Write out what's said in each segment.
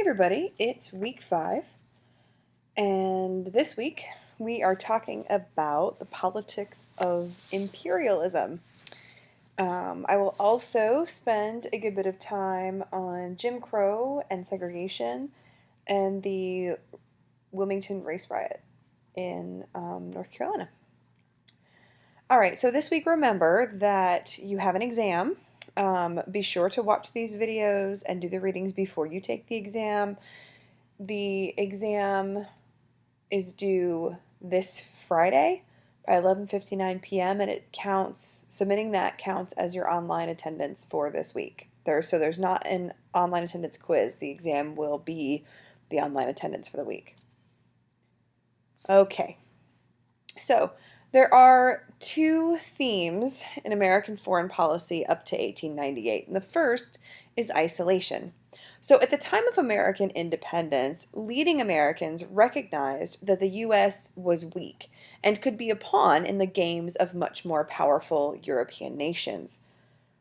Hey everybody, it's week 5, and this week we are talking about the politics of imperialism. I will also spend a good bit of time on Jim Crow and segregation and the Wilmington race riot in North Carolina. All right, so this week remember that you have an exam. Be sure to watch these videos and do the readings before you take the exam. The exam is due this Friday by 11:59 p.m. and it counts, submitting that counts as your online attendance for this week. There's not an online attendance quiz. The exam will be the online attendance for the week. Okay. So, there are two themes in American foreign policy up to 1898, and the first is isolation. So, at the time of American independence, leading Americans recognized that the U.S. was weak and could be a pawn in the games of much more powerful European nations.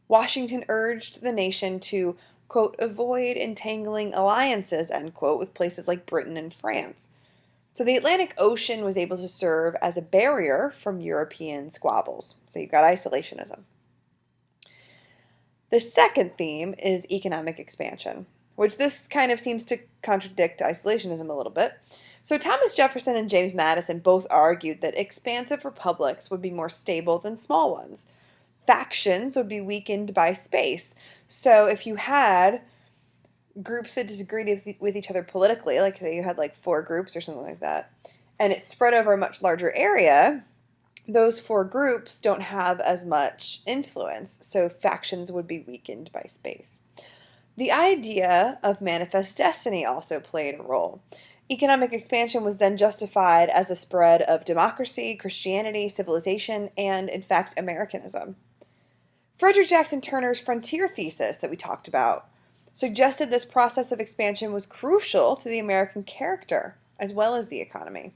Washington urged the nation to, quote, avoid entangling alliances, end quote, with places like Britain and France. So the Atlantic Ocean was able to serve as a barrier from European squabbles. So you've got isolationism. The second theme is economic expansion, which this kind of seems to contradict isolationism a little bit. So Thomas Jefferson and James Madison both argued that expansive republics would be more stable than small ones. Factions would be weakened by space. So if you had groups that disagreed with each other politically, like say you had like 4 groups or something like that, and it spread over a much larger area, those 4 groups don't have as much influence, so factions would be weakened by space. The idea of manifest destiny also played a role. Economic expansion was then justified as a spread of democracy, Christianity, civilization, and, in fact, Americanism. Frederick Jackson Turner's frontier thesis that we talked about suggested this process of expansion was crucial to the American character as well as the economy.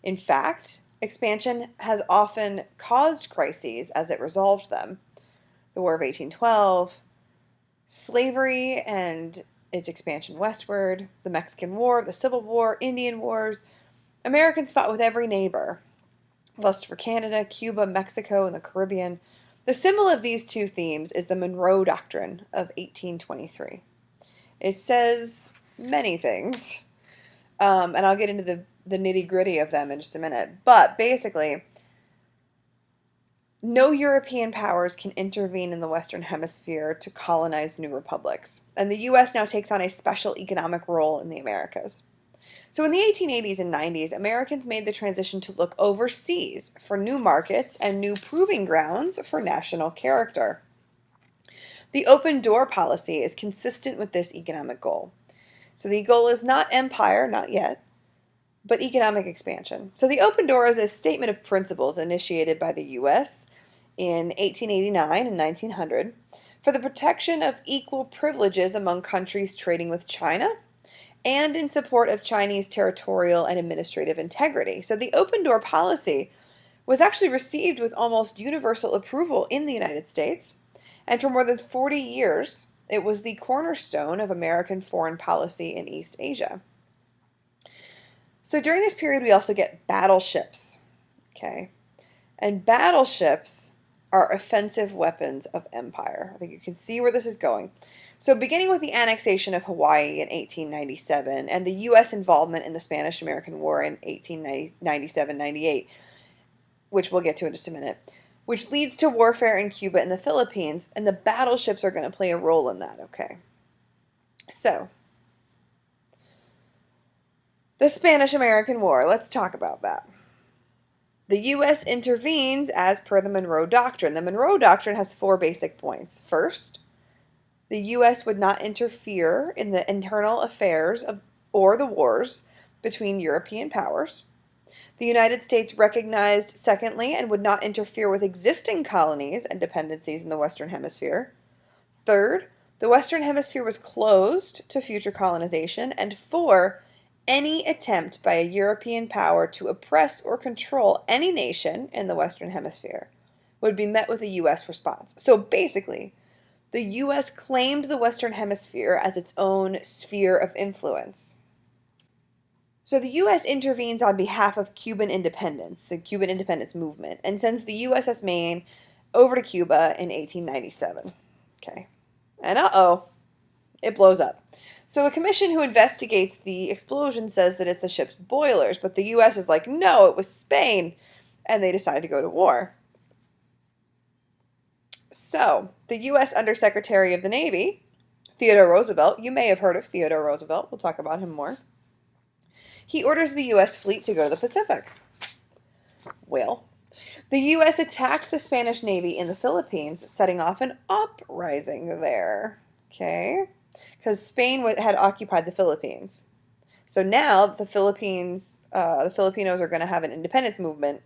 In fact, expansion has often caused crises as it resolved them. The War of 1812, slavery and its expansion westward, the Mexican War, the Civil War, Indian Wars. Americans fought with every neighbor. Lust for Canada, Cuba, Mexico, and the Caribbean. The symbol of these two themes is the Monroe Doctrine of 1823. It says many things, and I'll get into the nitty-gritty of them in just a minute. But basically, no European powers can intervene in the Western Hemisphere to colonize new republics, and the U.S. now takes on a special economic role in the Americas. So in the 1880s and 90s, Americans made the transition to look overseas for new markets and new proving grounds for national character. The open door policy is consistent with this economic goal. So the goal is not empire, not yet, but economic expansion. So the open door is a statement of principles initiated by the U.S. in 1889 and 1900 for the protection of equal privileges among countries trading with China, and in support of Chinese territorial and administrative integrity. So the open door policy was actually received with almost universal approval in the United States, and for more than 40 years, it was the cornerstone of American foreign policy in East Asia. So during this period, we also get battleships, okay? And battleships are offensive weapons of empire. I think you can see where this is going. So beginning with the annexation of Hawaii in 1897 and the U.S. involvement in the Spanish-American War in 1897-98, which we'll get to in just a minute, which leads to warfare in Cuba and the Philippines, and the battleships are going to play a role in that, okay? So, the Spanish-American War, let's talk about that. The U.S. intervenes as per the Monroe Doctrine. The Monroe Doctrine has 4 basic points. First, the U.S. would not interfere in the internal affairs or the wars between European powers. The United States recognized, secondly, and would not interfere with existing colonies and dependencies in the Western Hemisphere. Third, the Western Hemisphere was closed to future colonization. And 4, any attempt by a European power to oppress or control any nation in the Western Hemisphere would be met with a U.S. response. So basically, the U.S. claimed the Western Hemisphere as its own sphere of influence. So the U.S. intervenes on behalf of Cuban independence, the Cuban independence movement, and sends the USS Maine over to Cuba in 1897. Okay. And uh-oh, it blows up. So a commission who investigates the explosion says that it's the ship's boilers, but the U.S. is like, no, it was Spain, and they decide to go to war. So the U.S. Undersecretary of the Navy, Theodore Roosevelt, you may have heard of Theodore Roosevelt, we'll talk about him more. He orders the U.S. fleet to go to the Pacific. Well, the U.S. attacked the Spanish Navy in the Philippines, setting off an uprising there. Okay? Because Spain had occupied the Philippines. So now the Filipinos are going to have an independence movement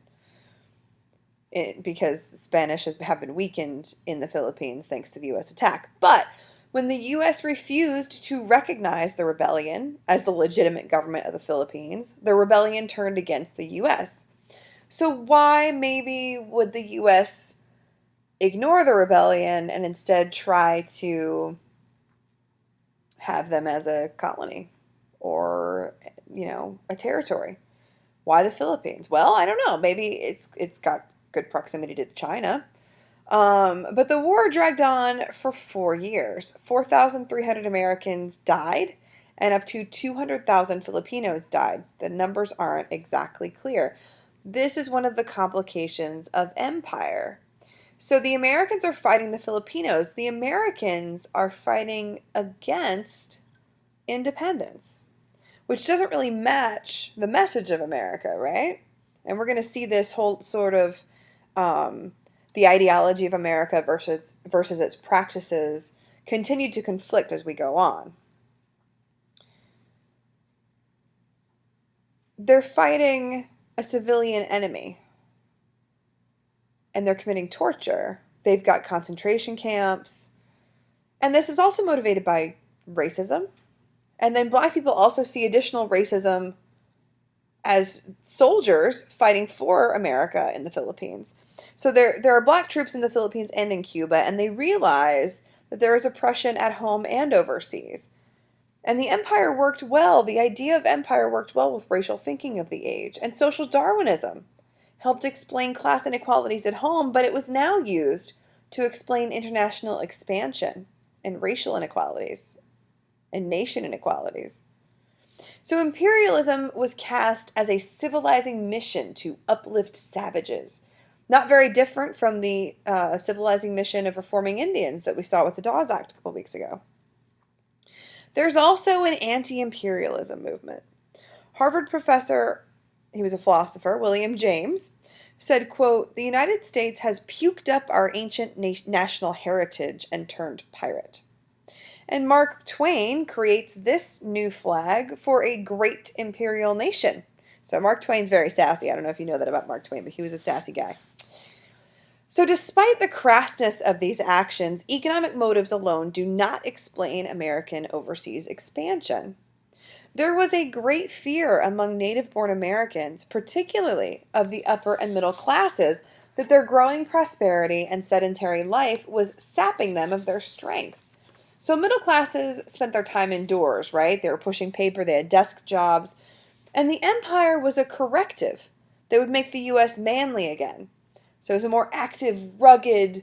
because the Spanish have been weakened in the Philippines thanks to the U.S. attack. But when the U.S. refused to recognize the rebellion as the legitimate government of the Philippines, the rebellion turned against the U.S. So why maybe would the U.S. ignore the rebellion and instead try to have them as a colony or, a territory? Why the Philippines? Well, I don't know. Maybe it's got good proximity to China. But the war dragged on for 4 years. 4,300 Americans died, and up to 200,000 Filipinos died. The numbers aren't exactly clear. This is one of the complications of empire. So the Americans are fighting the Filipinos. The Americans are fighting against independence, which doesn't really match the message of America, right? And we're going to see this whole sort of the ideology of America versus its practices continue to conflict as we go on. They're fighting a civilian enemy, and they're committing torture. They've got concentration camps, and this is also motivated by racism. And then black people also see additional racism as soldiers fighting for America in the Philippines. So there are black troops in the Philippines and in Cuba, and they realize that there is oppression at home and overseas. And the empire worked well. The idea of empire worked well with racial thinking of the age. And social Darwinism helped explain class inequalities at home, but it was now used to explain international expansion and racial inequalities and nation inequalities. So imperialism was cast as a civilizing mission to uplift savages. Not very different from the civilizing mission of reforming Indians that we saw with the Dawes Act a couple weeks ago. There's also an anti-imperialism movement. Harvard professor, he was a philosopher, William James, said, quote, "The United States has puked up our ancient national heritage and turned pirate." And Mark Twain creates this new flag for a great imperial nation. So Mark Twain's very sassy. I don't know if you know that about Mark Twain, but he was a sassy guy. So despite the crassness of these actions, economic motives alone do not explain American overseas expansion. There was a great fear among native-born Americans, particularly of the upper and middle classes, that their growing prosperity and sedentary life was sapping them of their strength. So middle classes spent their time indoors, right? They were pushing paper, they had desk jobs, and the empire was a corrective that would make the U.S. manly again. So it was a more active, rugged,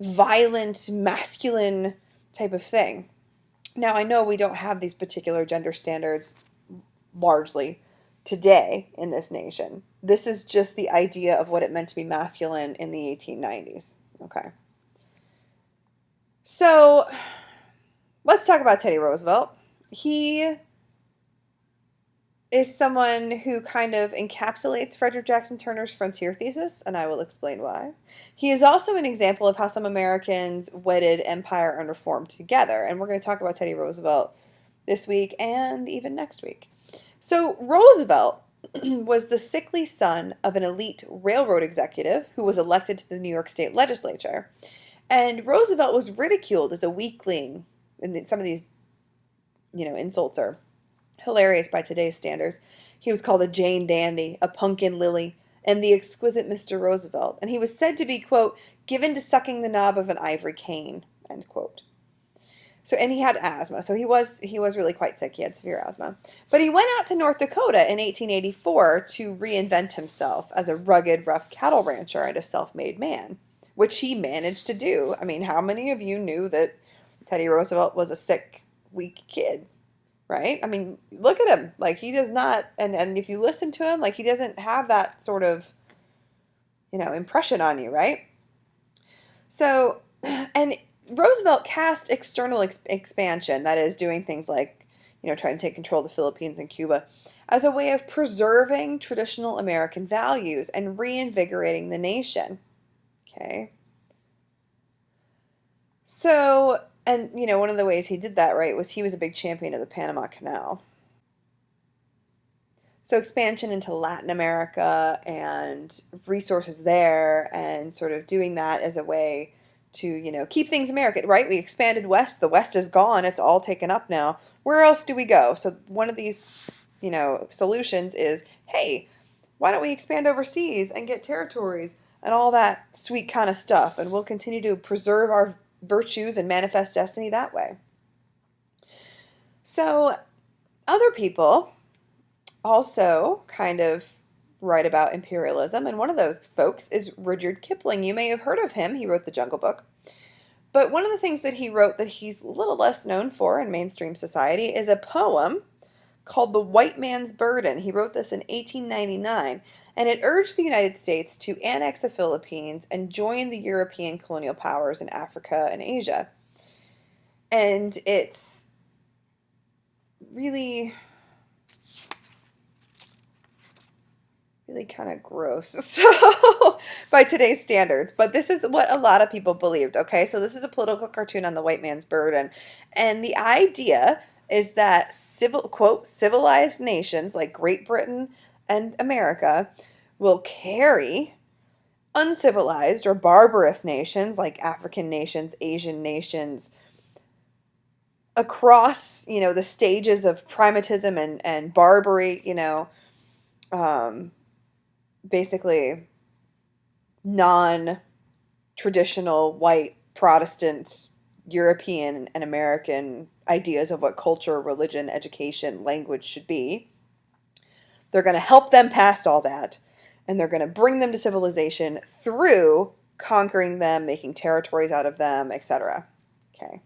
violent, masculine type of thing. Now, I know we don't have these particular gender standards largely today in this nation. This is just the idea of what it meant to be masculine in the 1890s. Okay. So let's talk about Teddy Roosevelt. He is someone who kind of encapsulates Frederick Jackson Turner's frontier thesis, and I will explain why. He is also an example of how some Americans wedded empire and reform together, and we're going to talk about Teddy Roosevelt this week and even next week. So Roosevelt was the sickly son of an elite railroad executive who was elected to the New York State legislature, and Roosevelt was ridiculed as a weakling, and some of these, insults are hilarious by today's standards. He was called a Jane Dandy, a pumpkin lily, and the exquisite Mr. Roosevelt. And he was said to be, quote, given to sucking the knob of an ivory cane. end quote. So, and he had asthma, so he was really quite sick. He had severe asthma. But he went out to North Dakota in 1884 to reinvent himself as a rugged, rough cattle rancher and a self-made man, which he managed to do. I mean, how many of you knew that Teddy Roosevelt was a sick, weak kid, right? I mean, look at him. Like, he does not, and if you listen to him, like, he doesn't have that sort of, impression on you, right? So, and Roosevelt cast external expansion, that is, doing things like, trying to take control of the Philippines and Cuba, as a way of preserving traditional American values and reinvigorating the nation. Okay. So, and, one of the ways he did that, right, was he was a big champion of the Panama Canal. So expansion into Latin America and resources there, and sort of doing that as a way to, keep things American, right? We expanded west. The West is gone. It's all taken up now. Where else do we go? So one of these, solutions is, hey, why don't we expand overseas and get territories and all that sweet kind of stuff, and we'll continue to preserve our virtues and manifest destiny that way. So other people also kind of write about imperialism, and one of those folks is Rudyard Kipling. You may have heard of him. He wrote The Jungle Book. But one of the things that he wrote that he's a little less known for in mainstream society is a poem called The White Man's Burden. He wrote this in 1899, and it urged the United States to annex the Philippines and join the European colonial powers in Africa and Asia. And it's really kind of gross, so by today's standards, but this is what a lot of people believed. Okay, so this is a political cartoon on the white man's burden, and the idea is that civilized nations like Great Britain and America will carry uncivilized or barbarous nations like African nations, Asian nations, across, the stages of primatism and barbarity, basically non-traditional white Protestant European and American ideas of what culture, religion, education, language should be. They're going to help them past all that, and they're going to bring them to civilization through conquering them, making territories out of them, etc. Okay.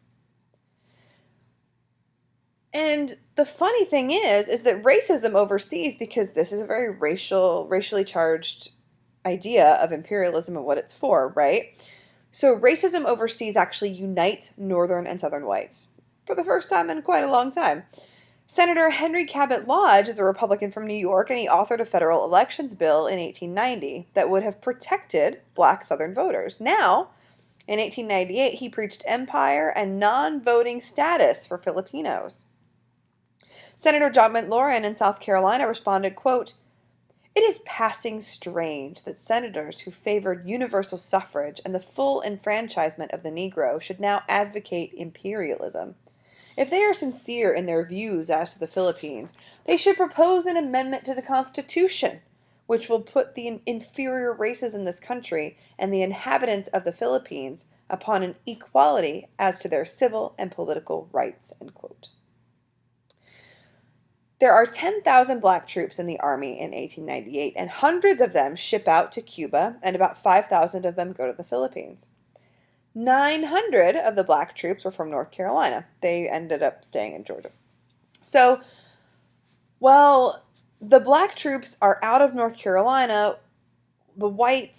And the funny thing is that racism overseas, because this is a very racially charged idea of imperialism and what it's for, right? So racism overseas actually unites Northern and Southern whites for the first time in quite a long time. Senator Henry Cabot Lodge is a Republican from New York, and he authored a federal elections bill in 1890 that would have protected black Southern voters. Now, in 1898, he preached empire and non-voting status for Filipinos. Senator John McLaurin in South Carolina responded, quote, "It is passing strange that senators who favored universal suffrage and the full enfranchisement of the Negro should now advocate imperialism. If they are sincere in their views as to the Philippines, they should propose an amendment to the Constitution, which will put the inferior races in this country and the inhabitants of the Philippines upon an equality as to their civil and political rights," end quote. There are 10,000 black troops in the Army in 1898, and hundreds of them ship out to Cuba, and about 5,000 of them go to the Philippines. 900 of the black troops were from North Carolina. They ended up staying in Georgia. So, while the black troops are out of North Carolina, the white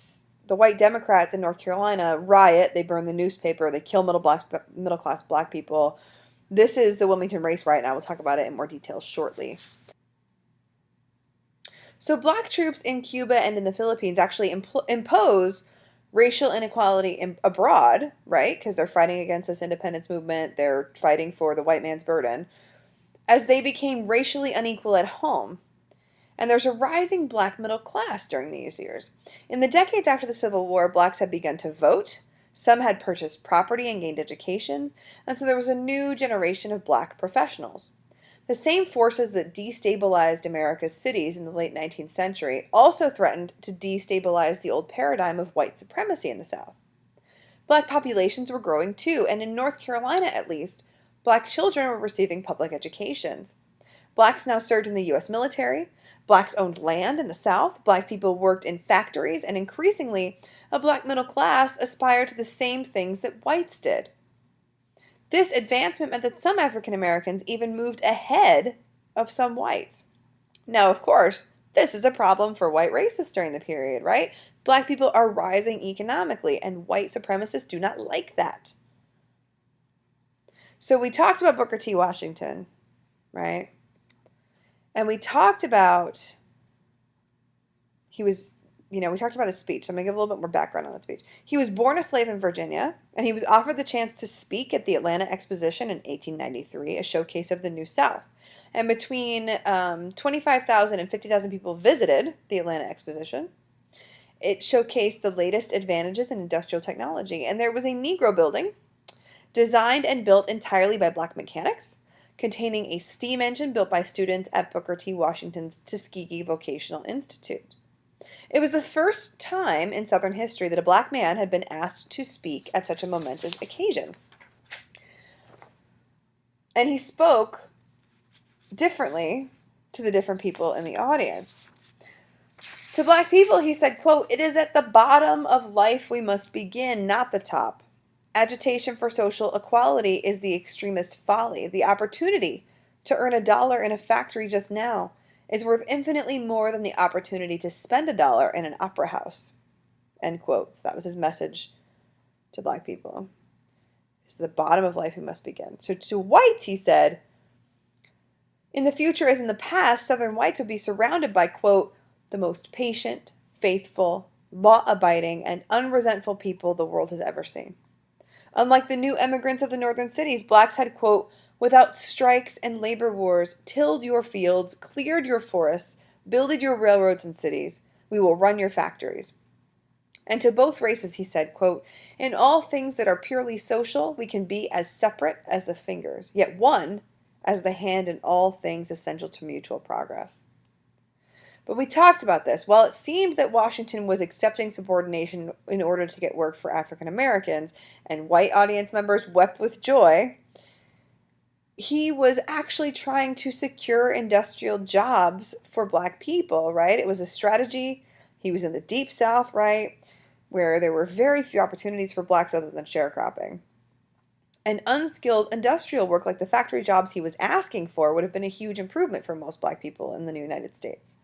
Democrats in North Carolina riot. They burn the newspaper. They kill middle class black people. This is the Wilmington Race Riot, and I will talk about it in more detail shortly. So black troops in Cuba and in the Philippines actually impose racial inequality abroad, right? Because they're fighting against this independence movement. They're fighting for the white man's burden, as they became racially unequal at home. And there's a rising black middle class during these years. In the decades after the Civil War, blacks had begun to vote. Some had purchased property and gained education, and so there was a new generation of black professionals. The same forces that destabilized America's cities in the late 19th century also threatened to destabilize the old paradigm of white supremacy in the South. Black populations were growing too, and in North Carolina at least, black children were receiving public educations. Blacks now served in the U.S. military. Blacks owned land in the South. Black people worked in factories, and increasingly, a black middle class aspired to the same things that whites did. This advancement meant that some African Americans even moved ahead of some whites. Now, of course, this is a problem for white racists during the period, right? Black people are rising economically, and white supremacists do not like that. So we talked about Booker T. Washington, right? And we talked about, we talked about his speech. So I'm going to give a little bit more background on that speech. He was born a slave in Virginia, and he was offered the chance to speak at the Atlanta Exposition in 1893, a showcase of the New South. And between 25,000 and 50,000 people visited the Atlanta Exposition. It showcased the latest advantages in industrial technology. And there was a Negro building designed and built entirely by black mechanics, containing a steam engine built by students at Booker T. Washington's Tuskegee Vocational Institute. It was the first time in Southern history that a black man had been asked to speak at such a momentous occasion. And he spoke differently to the different people in the audience. To black people, he said, quote, "It is at the bottom of life we must begin, not the top. Agitation for social equality is the extremist folly. The opportunity to earn $1 in a factory just now is worth infinitely more than the opportunity to spend $1 in an opera house." End quote. So that was his message to black people. It's the bottom of life we must begin. So to whites, he said, in the future as in the past, Southern whites would be surrounded by, quote, "the most patient, faithful, law-abiding, and unresentful people the world has ever seen." Unlike the new immigrants of the northern cities, blacks had, quote, "without strikes and labor wars, tilled your fields, cleared your forests, builded your railroads and cities. We will run your factories." And to both races, he said, quote, "In all things that are purely social, we can be as separate as the fingers, yet one as the hand in all things essential to mutual progress." But we talked about this. While it seemed that Washington was accepting subordination in order to get work for African Americans, and white audience members wept with joy, he was actually trying to secure industrial jobs for black people, right? It was a strategy. He was in the Deep South, right, where there were very few opportunities for blacks other than sharecropping. And unskilled industrial work like the factory jobs he was asking for would have been a huge improvement for most black people in the new United States.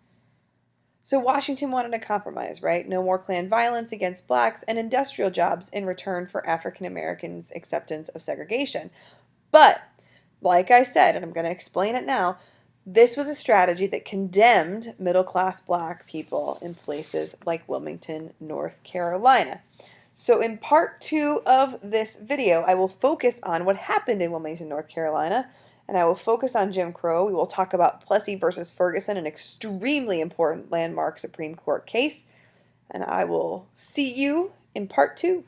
So Washington wanted a compromise, right? No more Klan violence against blacks and industrial jobs in return for African Americans' acceptance of segregation. But, like I said, and I'm going to explain it now, this was a strategy that condemned middle-class black people in places like Wilmington, North Carolina. So in part 2 of this video, I will focus on what happened in Wilmington, North Carolina, and I will focus on Jim Crow. We will talk about Plessy versus Ferguson, an extremely important landmark Supreme Court case, and I will see you in part 2.